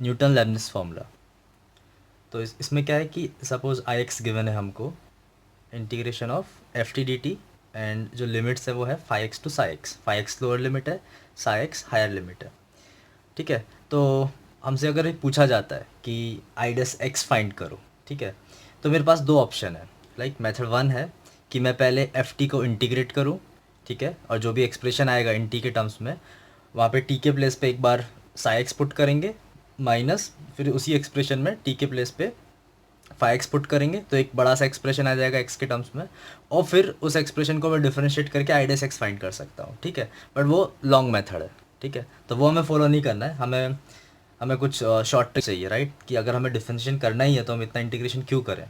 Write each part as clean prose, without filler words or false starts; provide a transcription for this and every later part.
Newton Lebanese formula. तो इसमें क्या है कि सपोज आई एक्स गिवन है हमको, integration of f t d t, and जो लिमिट्स है वो है phi x to psi x. Phi x lower limit है, साई एक्स हायर लिमिट है। ठीक है। तो हमसे अगर ये पूछा जाता है कि आई डैश एक्स फाइंड करो, ठीक है, तो मेरे पास दो ऑप्शन है। लाइक मेथड वन है कि मैं पहले एफ टी को इंटीग्रेट करूँ, ठीक है, और जो भी एक्सप्रेशन आएगा इन टी के टर्म्स में, वहाँ पे टी के प्लेस पे एक बार साई एक्स पुट करेंगे, माइनस फिर उसी एक्सप्रेशन में टी के प्लेस पे फाइव एक्स पुट करेंगे, तो एक बड़ा सा एक्सप्रेशन आ जाएगा एक्स के टर्म्स में, और फिर उस एक्सप्रेशन को मैं डिफरेंशिएट करके आई डैश एक्स फाइंड कर सकता हूँ। ठीक है, बट वो लॉन्ग मेथड है। ठीक है, तो वो हमें फॉलो नहीं करना है। हमें हमें कुछ शॉर्ट ट्रिक चाहिए, राइट, कि अगर हमें डिफरेंशिएशन करना ही है तो हम इतना इंटीग्रेशन क्यों करें।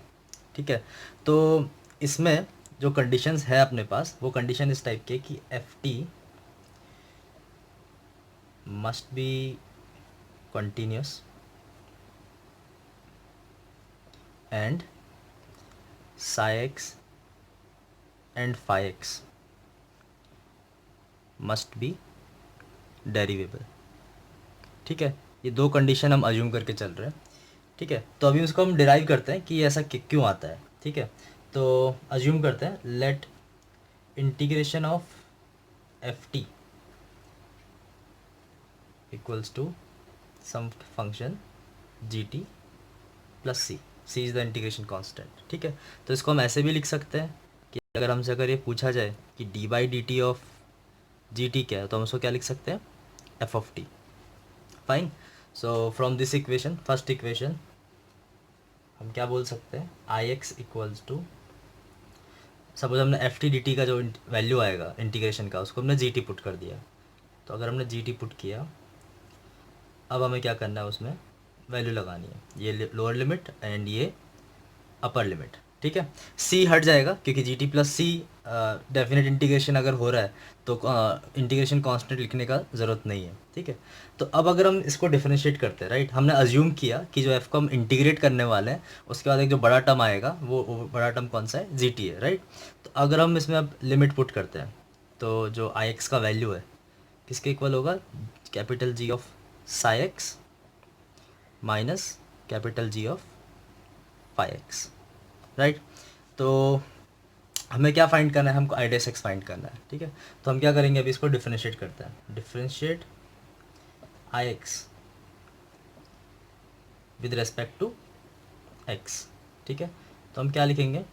ठीक है, तो इसमें जो कंडीशंस है अपने पास, वो कंडीशन इस टाइप के कि F T must be continuous and psi x and phi x must be derivable. ठीक है, ये दो कंडीशन हम अज्यूम करके चल रहे हैं। ठीक है, तो अभी उसको हम डिराइव करते हैं कि ऐसा क्यों आता है। ठीक है, तो अज्यूम करते हैं, let integration of f t equals to some function g t plus c. C is the integration constant. ठीक है, तो इसको हम ऐसे भी लिख सकते हैं कि अगर ये पूछा जाए कि D by D T of G T क्या है, तो हम उसको क्या लिख सकते हैं, F of T. Fine. So from this equation, first equation, हम क्या बोल सकते हैं, आई एक्स इक्वल्स टू, सपोज हमने एफ टी डी टी का जो वैल्यू आएगा इंटीग्रेशन का, उसको हमने जी टी पुट कर दिया। तो अगर हमने जी टी पुट किया, अब हमें क्या करना है, उसमें वैल्यू लगानी है, ये लोअर लिमिट एंड ये अपर लिमिट। ठीक है, सी हट जाएगा क्योंकि जी टी प्लस सी डेफिनेट इंटीग्रेशन अगर हो रहा है तो इंटीग्रेशन कांस्टेंट लिखने का ज़रूरत नहीं है। ठीक है, तो अब अगर हम इसको डिफरेंशिएट करते हैं, राइट, हमने अज्यूम किया कि जो एफ को हम इंटीग्रेट करने वाले हैं, उसके बाद एक जो बड़ा टर्म आएगा वो बड़ा टर्म कौन सा है, जी टी है, राइट। तो अगर हम इसमें अब लिमिट पुट करते हैं, तो जो आई एक्स का वैल्यू है किसके इक्वल होगा, capital G of psi x minus capital G of phi x, right. तो हमें क्या फाइंड करना है, हमको आई डैश एक्स फाइंड करना है। ठीक है, तो हम क्या करेंगे, अभी इसको डिफरेंशिएट करते हैं, differentiate I x with respect to x. ठीक है, तो हम क्या लिखेंगे,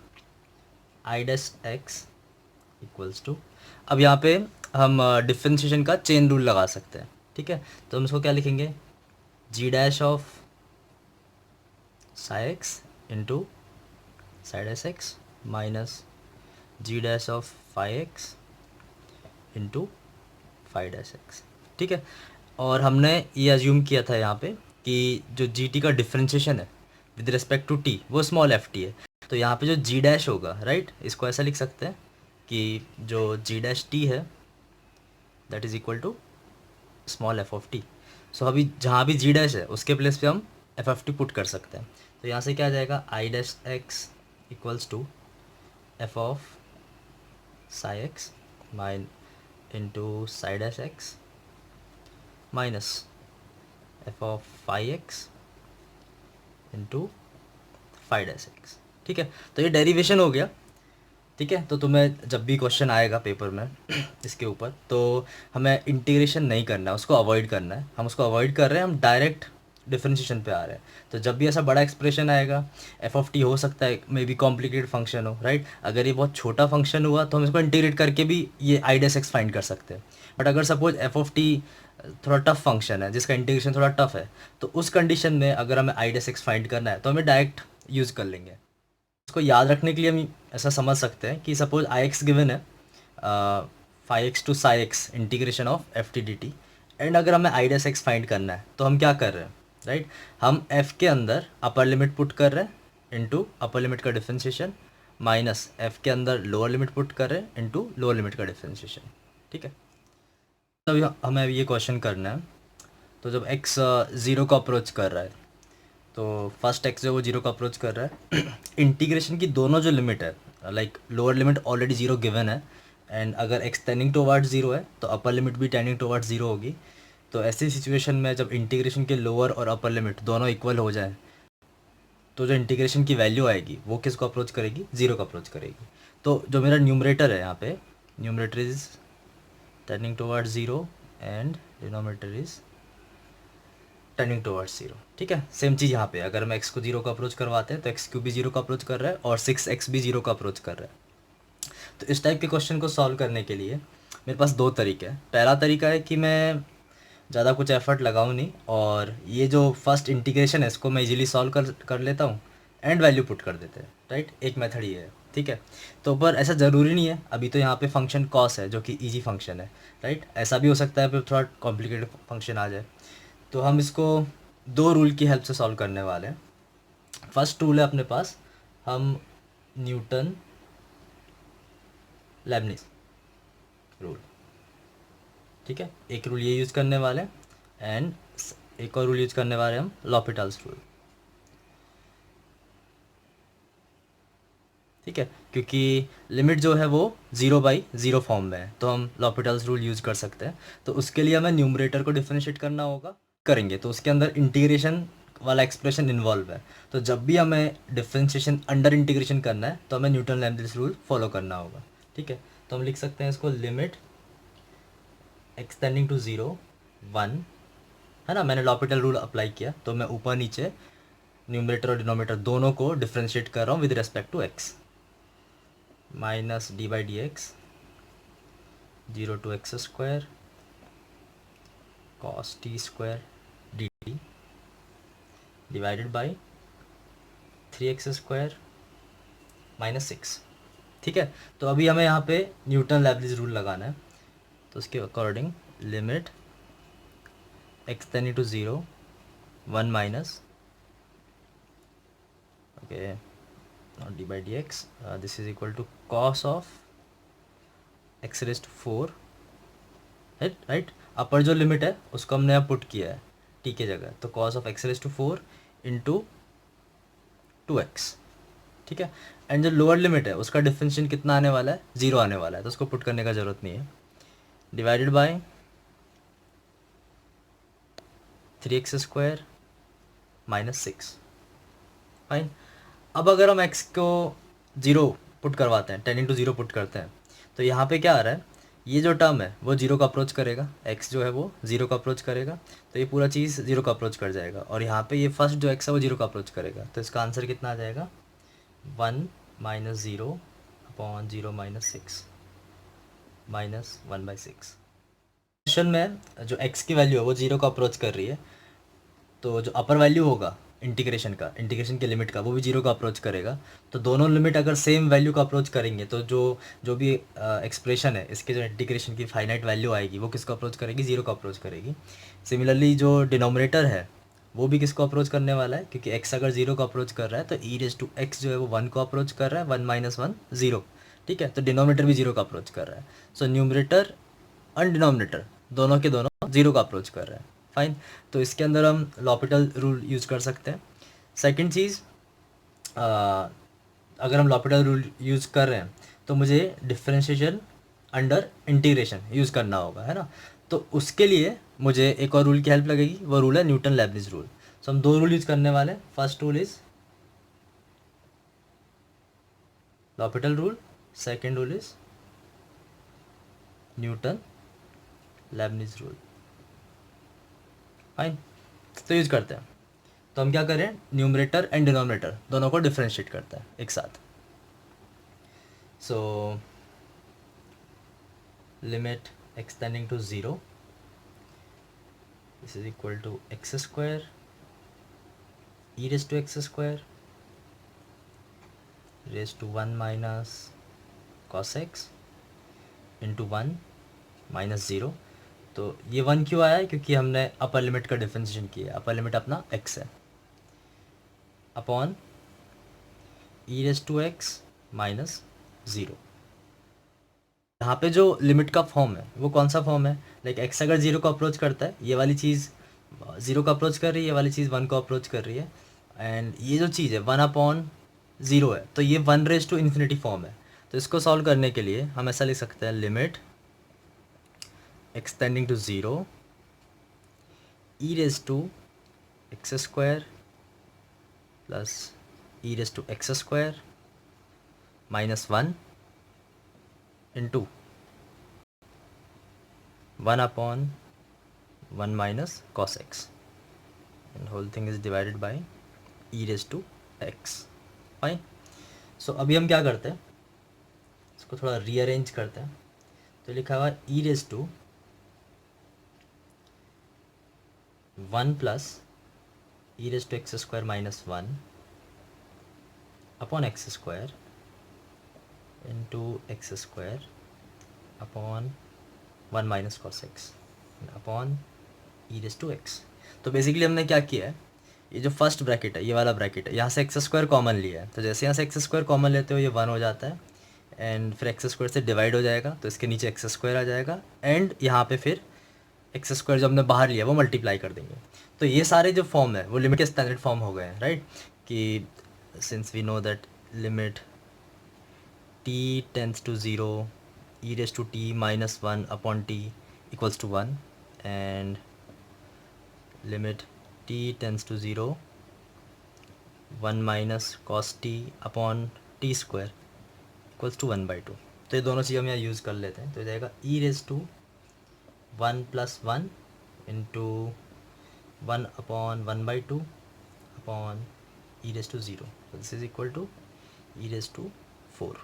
I dash x equals to, अब यहाँ पे हम डिफरेंशिएशन का चेन रूल लगा सकते हैं। ठीक है, तो हम इसको क्या लिखेंगे, G dash of psi x into psi dash x minus G dash of phi x into phi dash x. ठीक है, और हमने ये अज्यूम किया था यहाँ पे कि जो जी टी का डिफरेंशिएशन है विद रिस्पेक्ट टू टी वो स्मॉल एफ टी है। तो यहाँ पे जो जी डैश होगा, राइट, इसको ऐसा लिख सकते हैं कि जो जी डैश टी है that is equal to small F of T. So अभी जहाँ भी जी डैश है उसके प्लेस पे हम एफ टी पुट कर सकते हैं। तो यहाँ से क्या आ जाएगा, I dash x equals to f of psi x mine into psi dash x minus f of phi x into phi dash x. ठीक है, तो ये डेरिवेशन हो गया। ठीक है, तो तुम्हें जब भी क्वेश्चन आएगा पेपर में इसके ऊपर, तो हमें इंटीग्रेशन नहीं करना है, उसको अवॉइड करना है। हम उसको अवॉइड कर रहे हैं, हम डायरेक्ट डिफरेंशिएशन पे आ रहे हैं। तो जब भी ऐसा बड़ा एक्सप्रेशन आएगा, एफ ऑफ टी हो सकता है मे बी कॉम्प्लिकेटेड फंक्शन हो, राइट, अगर ये बहुत छोटा फंक्शन हुआ तो हम इसको इंटीग्रेट करके भी ये आई डैश एक्स फाइंड कर सकते हैं। बट अगर सपोज एफ ऑफ टी थोड़ा टफ फंक्शन है जिसका इंटीग्रेशन थोड़ा टफ है, तो उस कंडीशन में अगर हमें आई डैश एक्स फाइंड करना है तो हमें डायरेक्ट यूज़ कर लेंगे। इसको याद रखने के लिए हम ऐसा समझ सकते हैं कि सपोज आई एक्स गिवन है, phi x to psi x integration of f t d t, and अगर हमें आई डैश एक्स फाइंड करना है तो हम क्या कर रहे हैं, राइट, हम एफ के अंदर अपर लिमिट पुट कर रहे हैं इनटू अपर लिमिट का डिफरेंशिएशन, माइनस एफ के अंदर लोअर लिमिट पुट कर रहे हैं इनटू लोअर लिमिट का डिफरेंशिएशन। ठीक है, तो अभी हमें ये क्वेश्चन करना है। तो जब एक्स ज़ीरो को अप्रोच कर रहा है, तो फर्स्ट एक्स जो वो जीरो को अप्रोच कर रहा है, इंटीग्रेशन की दोनों जो लिमिट है, like lower limit already zero given है, एंड अगर एक्स टेंडिंग टुवर्ड्स जीरो है तो अपर लिमिट भी टेंडिंग टुवर्ड्स जीरो होगी। तो ऐसी सिचुएशन में जब इंटीग्रेशन के लोअर और अपर लिमिट दोनों इक्वल हो जाए तो जो इंटीग्रेशन की वैल्यू आएगी वो किसको अप्रोच करेगी, ज़ीरो को अप्रोच करेगी। तो जो मेरा न्यूमरेटर है यहाँ पे, numerator is tending towards zero and denominator is tending towards zero. ठीक है, सेम चीज़ यहाँ पे, अगर हम एक्स को जीरो को अप्रोच करवाते हैं तो एक्स क्यूब भी जीरो को अप्रोच कर रहा है और 6x भी जीरो को अप्रोच कर रहा है। तो इस टाइप के क्वेश्चन को सॉल्व करने के लिए मेरे पास दो तरीके हैं। पहला तरीका है कि मैं ज़्यादा कुछ एफर्ट लगाऊँ नहीं और ये जो फर्स्ट इंटीग्रेशन है इसको मैं इजीली सॉल्व कर लेता हूँ, एंड वैल्यू पुट कर देते हैं, राइट। एक मेथड ये है, ठीक है। तो पर ऐसा ज़रूरी नहीं है, अभी तो यहाँ पे फंक्शन कॉस है जो कि इजी फंक्शन है, राइट। ऐसा भी हो सकता है फिर थोड़ा कॉम्प्लिकेटेड फंक्शन आ जाए। तो हम इसको दो रूल की हेल्प से सॉल्व करने वाले हैं। फर्स्ट रूल है अपने पास, हम न्यूटन लेबनिज रूल, ठीक है, एक रूल ये यूज़ करने वाले हैं, एंड एक और रूल यूज़ करने वाले हैं हम लॉपिटल्स रूल, ठीक है। क्योंकि लिमिट जो है वो 0/0 फॉर्म में है तो हम लॉपिटल्स रूल यूज़ कर सकते हैं। तो उसके लिए हमें न्यूमरेटर को डिफरेंशिएट करना होगा, करेंगे तो उसके अंदर इंटीग्रेशन वाला एक्सप्रेशन इन्वॉल्व है। तो जब भी हमें डिफरेंशिएशन अंडर इंटीग्रेशन करना है तो हमें न्यूटन लेबनिज रूल फॉलो करना होगा, ठीक है। तो हम लिख सकते हैं इसको लिमिट एक्सटेंडिंग टू 0 1, है ना। मैंने लॉपिटल रूल अप्लाई किया तो मैं ऊपर नीचे न्यूमरेटर और डिनोमिनेटर दोनों को डिफरेंशिएट कर रहा हूँ with respect to x, minus d/dx 0 to x square cos t square dt divided by 3x square minus 6, ठीक है। तो अभी हमें यहाँ पे न्यूटन लेबनिज रूल लगाना है, तो उसके according limit extending to 0 1 minus okay not d/dx this is equal to cos of x raised to 4, right. Upper जो लिमिट है उसको हमने यहाँ पुट किया है t के जगह, तो cos of x raised to 4 into 2x, ठीक है। एंड जो लोअर लिमिट है उसका डिफरेंशिएशन कितना आने वाला है, 0 आने वाला है, तो उसको पुट करने का ज़रूरत नहीं है, divided by 3x square minus 6, fine. अब अगर हम x को 0 पुट करवाते हैं, 10 × 0 पुट करते हैं, तो यहाँ पे क्या आ रहा है, ये जो टर्म है वो 0 का अप्रोच करेगा, x जो है वो 0 का अप्रोच करेगा, तो ये पूरा चीज़ 0 का अप्रोच कर जाएगा, और यहाँ पे ये फर्स्ट जो x है वो 0 का अप्रोच करेगा, तो इसका आंसर कितना आ जाएगा 1 - 0 अपॉन 0 - 6 माइनस 1/6। क्वेश्चन में जो x की वैल्यू है वो 0 का अप्रोच कर रही है, तो जो अपर वैल्यू होगा इंटीग्रेशन का, इंटीग्रेशन के लिमिट का, वो भी 0 का अप्रोच करेगा। तो दोनों लिमिट अगर सेम वैल्यू का अप्रोच करेंगे तो जो भी एक्सप्रेशन है इसके जो इंटीग्रेशन की फाइनाइट वैल्यू आएगी वो किसको अप्रोच करेगी, 0 का अप्रोच करेगी। सिमिलरली जो डिनोमिनेटर है वो भी किसको अप्रोच करने वाला है, क्योंकि x अगर 0 का अप्रोच कर रहा है तो e⁻x जो है वो 1 को अप्रोच कर रहा है, 1 - 1 0, ठीक है। तो डिनोमिनेटर भी 0 का अप्रोच कर रहा है, सो न्यूमरेटर और डिनोमिनेटर दोनों के दोनों 0 का अप्रोच कर रहे हैं, फाइन। तो इसके अंदर हम लॉपिटल रूल यूज़ कर सकते हैं। सेकंड चीज़, अगर हम लॉपिटल रूल यूज़ कर रहे हैं तो मुझे डिफरेंशिएशन अंडर इंटीग्रेशन यूज़ करना होगा, है ना। तो उसके लिए मुझे एक और रूल की हेल्प लगेगी, वो रूल है न्यूटन लेबनिज रूल। सो हम दो रूल यूज़ करने वाले हैं। First rule is L'Hôpital rule, second rule is Newton Lebanese rule, fine. तो यूज़ करते हैं। तो हम क्या करें, न्यूमरेटर एंड डिनोमिनेटर दोनों को डिफरेंशिएट करते हैं एक साथ। So limit extending to 0 this is equal to x square e⁻x square raise to 1 minus cos x into 1 - 0। तो ये 1 क्यों आया है, क्योंकि हमने अपर लिमिट का डिफरेंशिएशन किया है, अपर लिमिट अपना x है, अपॉन e⁻x माइनस 0। यहाँ पे जो लिमिट का फॉर्म है वो कौन सा फॉर्म है, लाइक x अगर 0 को अप्रोच करता है, ये वाली चीज़ 0 को अप्रोच कर रही है, ये वाली चीज़ 1 को अप्रोच कर रही है, एंड ये जो चीज़ है 1/0 है, तो ये 1⁻∞ फॉर्म है। तो इसको सॉल्व करने के लिए हम ऐसा लिख सकते हैं, limit extending to 0 E raise to x square plus E raise to x square minus 1 into 1 upon 1 minus cos x and whole thing is divided by E raise to x. Fine. So अभी हम क्या करते हैं, इसको थोड़ा rearrange करते हैं। तो लिखा हुआ E raise to 1 plus E raise to x square minus 1 upon x square into x square upon 1 minus cos x upon E raise to x. तो बेसिकली हमने क्या किया है, ये जो फर्स्ट ब्रैकेट है, ये वाला ब्रैकेट है, यहाँ से एक्स स्क्वायर कॉमन लिया है। तो जैसे यहाँ से एक्स स्क्वायर कॉमन लेते हो ये 1 हो जाता है एंड फिर एक्स स्क्वायर से डिवाइड हो जाएगा तो इसके नीचे एक्स स्क्वायर आ जाएगा एंड यहाँ पे फिर एक्स स्क्वायर जो हमने बाहर लिया वो मल्टीप्लाई कर देंगे। तो ये सारे जो फॉर्म है वो लिमिट के स्टैंडर्ड फॉर्म हो गए हैं, राइट। कि since we know that limit t tends to 0 e raise to t minus 1 upon t equals to 1 and limit t tends to 0 1 minus cos t upon t square equals to 1/2। तो ये दोनों चीज़ हम यहाँ use कर लेते हैं। तो हो जाएगा E raise to 1 plus 1 into 1 upon 1/2 upon E raise to 0। तो this is equal to E raise to 4।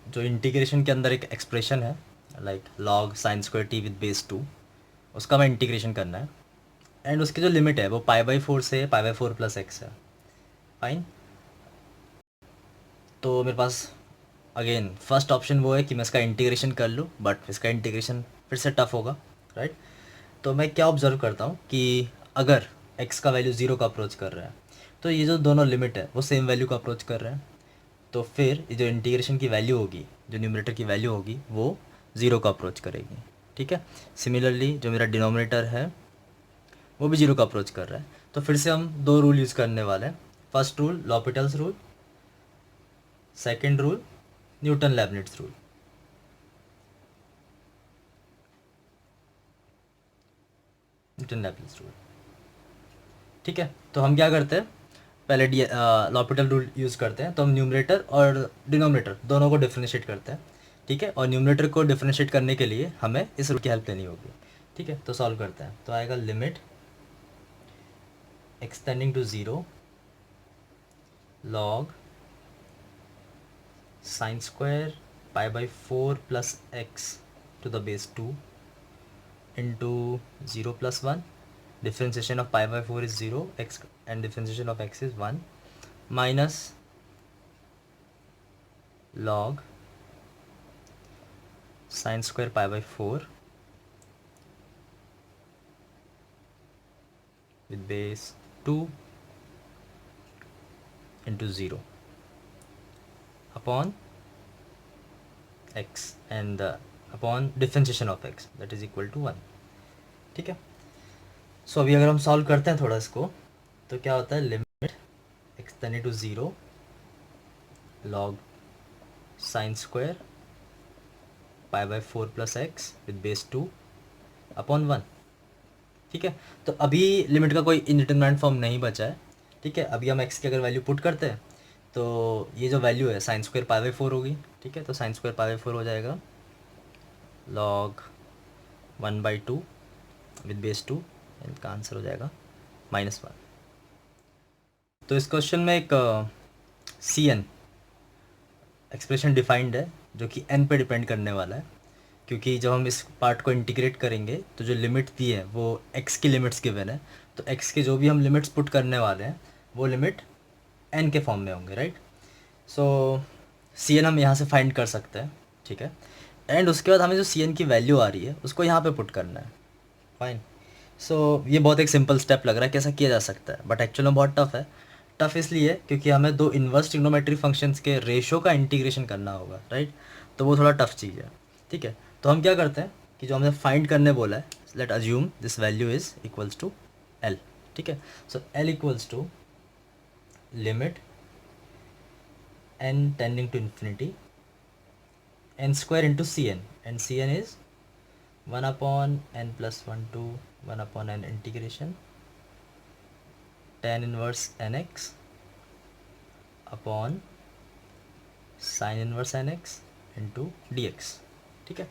जो इंटीग्रेशन के अंदर एक एक्सप्रेशन है like log sine square T with base 2, उसका मैं इंटीग्रेशन करना है एंड उसकी जो लिमिट है वो π/4 से π/4 प्लस एक्स है। फाइन। तो मेरे पास अगेन फर्स्ट ऑप्शन वो है कि मैं इसका इंटीग्रेशन कर लूँ, बट इसका इंटीग्रेशन फिर से टफ होगा, राइट। तो मैं क्या ऑब्जर्व करता हूँ कि अगर x का वैल्यू 0 का अप्रोच कर रहा है तो ये जो दोनों लिमिट है वो सेम वैल्यू का अप्रोच कर रहे हैं। तो फिर ये जो इंटीग्रेशन की वैल्यू होगी, जो न्यूमरेटर की वैल्यू होगी वो 0 का अप्रोच करेगी, ठीक है। सिमिलरली जो मेरा डिनोमिनेटर है वो भी 0 का अप्रोच कर रहा है। तो फिर से हम दो रूल यूज़ करने वाले हैं। First rule L'Hopital's rule, second rule Newton Leibniz rule. Newton Leibniz rule, ठीक है। तो हम क्या करते हैं, पहले लॉपिटल रूल यूज़ करते हैं। तो हम न्यूमरेटर और डिनोमिनेटर दोनों को डिफरेंशिएट करते हैं, ठीक है। और न्यूमरेटर को डिफरेंशिएट करने के लिए हमें इस रूल की हेल्प लेनी होगी, ठीक है। तो सॉल्व करते हैं। तो आएगा limit extending to 0 log sine square π/4 plus x to the base 2 into 0 plus 1, differentiation of π/4 is 0 x and differentiation of x is 1 minus log sin square π/4 with base 2 into 0 upon x and upon differentiation of x that is equal to 1, ठीक है। सो अभी अगर हम solve करते हैं थोड़ा इसको तो क्या होता है, limit extended to 0 log sine square π/4 plus x with base 2 upon 1, ठीक है। तो अभी लिमिट का कोई इंडिटरमिनेंट फॉर्म नहीं बचा है, ठीक है। अभी हम x की अगर वैल्यू पुट करते हैं तो ये जो वैल्यू है साइन स्क्वायर π/4 होगी, ठीक है। तो साइन स्क्वायर π/4 हो जाएगा लॉग 1/2 विद बेस 2 एंड का आंसर हो जाएगा -1। तो इस क्वेश्चन में एक CN एक्सप्रेशन डिफाइंड है जो कि n पे डिपेंड करने वाला है, क्योंकि जब हम इस पार्ट को इंटीग्रेट करेंगे तो जो लिमिट दी है वो x की लिमिट्स गिवन है। तो x के जो भी हम लिमिट्स पुट करने वाले हैं वो लिमिट n के फॉर्म में होंगे, राइट। सो CN हम यहाँ से फाइंड कर सकते हैं, ठीक है। एंड उसके बाद हमें जो CN की वैल्यू आ रही है उसको यहाँ पे पुट करना है। फाइन। सो ये बहुत एक सिंपल स्टेप लग रहा है कि ऐसा किया जा सकता है, बट एक्चुअल में बहुत टफ है। टफ इसलिए क्योंकि हमें दो इन्वर्स ट्रिग्नोमेट्री फंक्शंस के रेशो का इंटीग्रेशन करना होगा, राइट। तो वो थोड़ा टफ चीज़ है, ठीक है। तो हम क्या करते हैं कि जो हमने फाइंड करने बोला है, let assume this value is equals to L, ठीक है। So L equals to limit n tending to infinity n square into CN, and CN is 1 upon n plus 1 to 1 upon n integration tan inverse n x upon sine inverse n x into d x. ठीक है,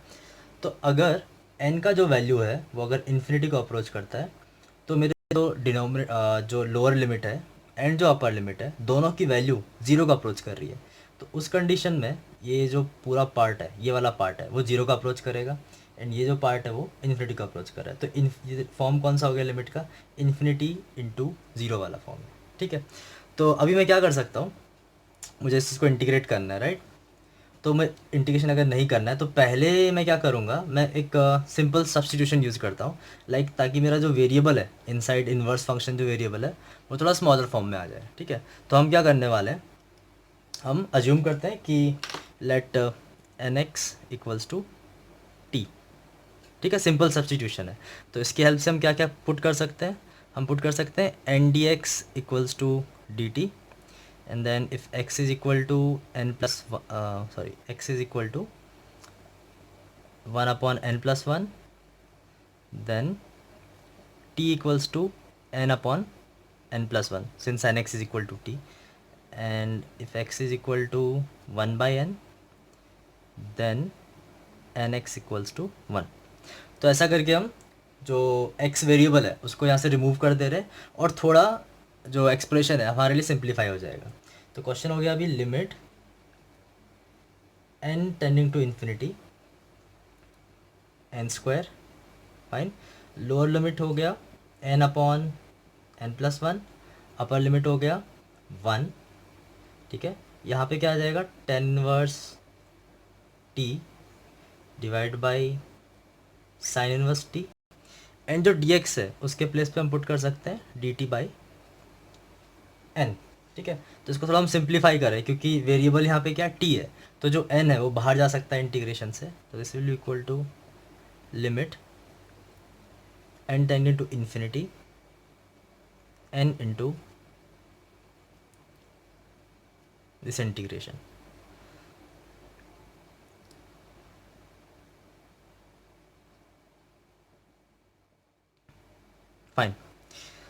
तो अगर n का जो value है वो अगर infinity को अप्रोच करता है तो मेरे जो लोअर लिमिट है एंड जो अपर लिमिट है दोनों की वैल्यू ज़ीरो का अप्रोच कर रही है। तो उस कंडीशन में ये जो पूरा पार्ट है, ये वाला पार्ट है, वो ज़ीरो का अप्रोच करेगा एंड ये जो पार्ट है वो इन्फिनिटी का अप्रोच कर रहा है। तो ये फॉर्म कौन सा हो गया लिमिट का? इन्फिनिटी इंटू ज़ीरो वाला फॉर्म है। ठीक है, तो अभी मैं क्या कर सकता हूँ, मुझे इस चीज़ को इंटीग्रेट करना है, राइट। तो मैं इंटीग्रेशन अगर नहीं करना है तो पहले मैं क्या करूँगा, मैं एक सिंपल सब्स्टिट्यूशन यूज़ करता हूँ, लाइक ताकि मेरा जो वेरिएबल है इनसाइड इन्वर्स फंक्शन जो वेरिएबल है वो थोड़ा स्मॉलर फॉर्म में आ जाए। ठीक है, तो हम क्या करने वाले हैं, हम अज्यूम करते हैं कि let n x equals to t. ठीक है, सिंपल सब्स्टिट्यूशन है। तो इसकी हेल्प से हम क्या क्या पुट कर सकते हैं, हम पुट कर सकते हैं n d x equals to d t, and then if x is equal to n plus x is equal to 1 upon n plus 1, then t equals to n upon n plus 1 since n x is equal to t, and if x is equal to 1 by n, then n x equals to 1। तो ऐसा करके हम जो x variable है उसको यहाँ से remove कर दे रहे हैं और थोड़ा जो एक्सप्रेशन है हमारे लिए सिंप्लीफाई हो जाएगा। तो क्वेश्चन हो गया अभी limit n tending to infinity n square, fine. Lower limit हो गया n upon n plus one, upper limit हो गया वन। ठीक है, यहाँ पे क्या आ जाएगा, ten inverse T divide by sine inverse T, and जो डी एक्स है उसके प्लेस पे हम पुट कर सकते हैं डी टी बाई एन। ठीक है, तो इसको थोड़ा हम सिंप्लीफाई करें क्योंकि वेरिएबल यहाँ पे क्या टी है, तो जो एन है वो बाहर जा सकता है इंटीग्रेशन से। तो this will equal to limit n tending to infinity n into this integration। Fine,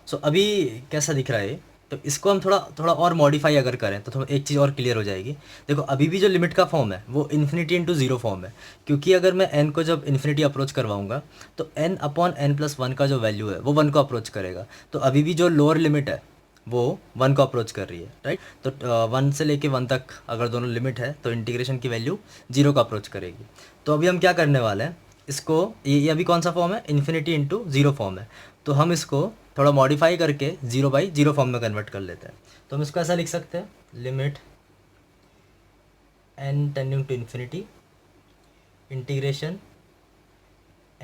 so अभी कैसा दिख रहा है ये? तो इसको हम थोड़ा थोड़ा और मॉडिफाई अगर करें तो थोड़ा एक चीज़ और क्लियर हो जाएगी। देखो अभी भी जो लिमिट का फॉर्म है वो इन्फिनिटी इंटू ज़ीरो फॉर्म है, क्योंकि अगर मैं n को जब इन्फिनिटी अप्रोच करवाऊंगा तो n upon n plus one का जो वैल्यू है वो वन को अप्रोच करेगा। तो अभी भी जो लोअर लिमिट है वो वन को अप्रोच कर रही है, राइट। तो वन से लेके वन तक अगर दोनों लिमिट है तो इंटीग्रेशन की वैल्यू जीरो को अप्रोच करेगी। तो अभी हम क्या करने वाले हैं, इसको ये अभी कौन सा फॉर्म है, इन्फिनिटी इंटू ज़ीरो फॉर्म है, तो हम इसको थोड़ा मॉडिफाई करके ज़ीरो बाई ज़ीरो फॉर्म में कन्वर्ट कर लेते हैं। तो हम इसको ऐसा लिख सकते हैं, limit n tending to infinity integration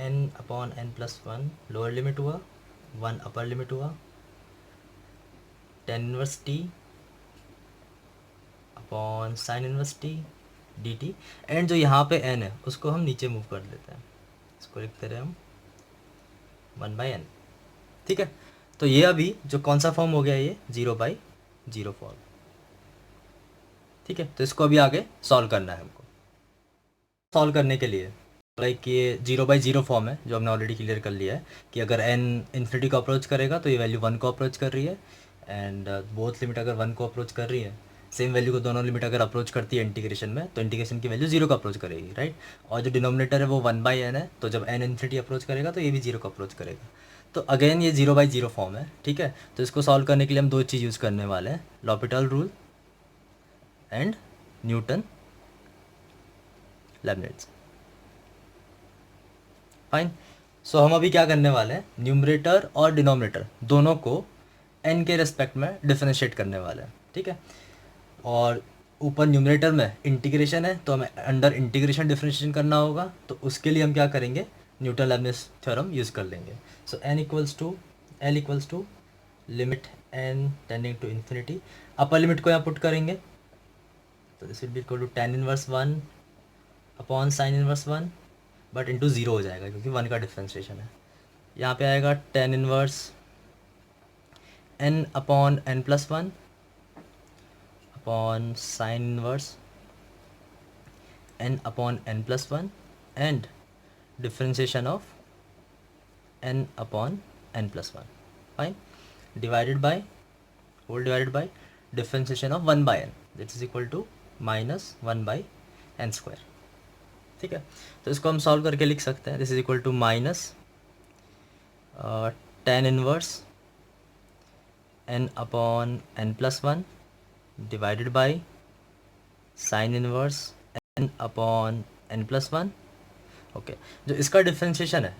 n upon n plus one, lower limit हुआ वन, अपर लिमिट हुआ tan inverse t upon sine inverse t d t, and जो यहाँ पे n है उसको हम नीचे मूव कर लेते हैं, इसको लिखते रहे हम वन बाई एन। ठीक है, तो ये अभी जो कौन सा फॉर्म हो गया, ये जीरो बाई जीरो फॉर्म। ठीक है, तो इसको अभी आगे सॉल्व करना है हमको। सॉल्व करने के लिए लाइक ये जीरो बाई जीरो फॉर्म है जो हमने ऑलरेडी क्लियर कर लिया है कि अगर n इन्फिनिटी को अप्रोच करेगा तो ये वैल्यू वन को अप्रोच कर रही है, एंड बोथ लिमिट अगर वन को अप्रोच कर रही है, सेम वैल्यू को दोनों लिमिट अगर अप्रोच करती है इंटीग्रेशन में तो इंटीग्रेशन की वैल्यू जीरो को अप्रोच करेगी, राइट। और जो डिनोमिनेटर है वो वन बाई एन है, तो जब n इन्फिनिटी अप्रोच करेगा तो ये भी जीरो को अप्रोच करेगा। तो अगेन ये जीरो बाई जीरो फॉर्म है। ठीक है, तो इसको सॉल्व करने के लिए हम दो चीज़ यूज़ करने वाले हैं, L'Hopital rule and Newton Leibniz. Fine, so हम अभी क्या करने वाले हैं, न्यूमरेटर और डिनोमिनेटर दोनों को n के रेस्पेक्ट में डिफरेंशिएट करने वाले हैं। ठीक है, और ऊपर न्यूमरेटर में इंटीग्रेशन है तो हमें अंडर इंटीग्रेशन डिफरेंशिएशन करना होगा, तो उसके लिए हम क्या करेंगे, न्यूटन लेबनिज़ थ्योरम यूज़ कर लेंगे। So n equals to l equals to limit n tending to infinity, upper limit को यहाँ पुट करेंगे तो this will be equal to tan inverse one upon sine inverse one, but into zero हो जाएगा क्योंकि one का differentiation है। यहाँ पे आएगा tan inverse n upon n plus one upon sine inverse n upon n plus one, and differentiation of n upon n plus one, fine, divided by, whole divided by differentiation of 1 by n, this is equal to minus 1 by n square. ठीक है, तो इसको हम solve करके लिख सकते हैं, this is equal to minus tan inverse n upon n plus one divided by sine inverse n upon n plus one. Okay, जो इसका डिफ्रेंशिएशन है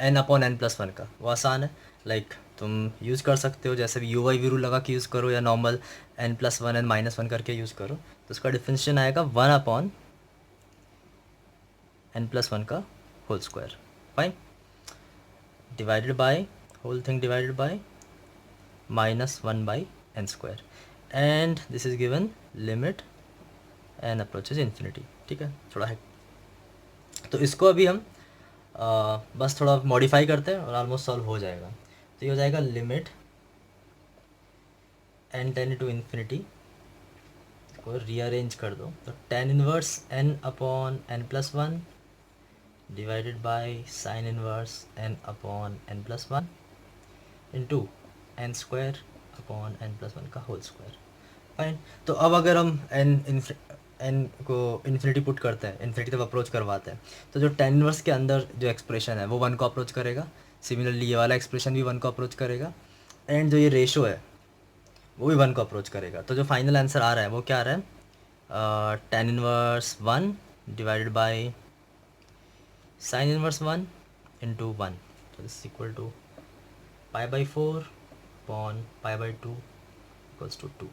n upon n plus one का, वो आसान है, लाइक तुम यूज़ कर सकते हो, जैसे भी यू वाई वी रूल लगा के यूज़ करो या normal n plus one n minus one करके यूज़ करो, तो उसका डिफ्रेंशिएशन आएगा 1 अपॉन n प्लस वन का whole square, fine, divided by, whole thing divided by minus 1 by n square, and this is given limit n approaches infinity. ठीक है, थोड़ा है, तो इसको अभी हम बस थोड़ा मॉडिफाई करते हैं और ऑलमोस्ट सॉल्व हो जाएगा। तो ये हो जाएगा limit n tends to infinity, को रीअरेंज कर दो, तो tan inverse n upon n plus one divided by sine inverse n upon n plus one into n square upon n plus one का होल स्क्वायर, फाइन। तो अब अगर हम N को इन्फिनिटी पुट करते हैं, इन्फिनिटी तक अप्रोच करवाते हैं, तो जो टेन इनवर्स के अंदर जो एक्सप्रेशन है वो 1 को अप्रोच करेगा, सिमिलरली ये वाला एक्सप्रेशन भी 1 को अप्रोच करेगा, एंड जो ये रेशो है वो भी 1 को अप्रोच करेगा। तो जो फाइनल आंसर आ रहा है वो क्या आ रहा है, tan inverse 1 divided by sine inverse 1 into 1, तो this equal to pi by 4 upon pi by 2 equals to 2।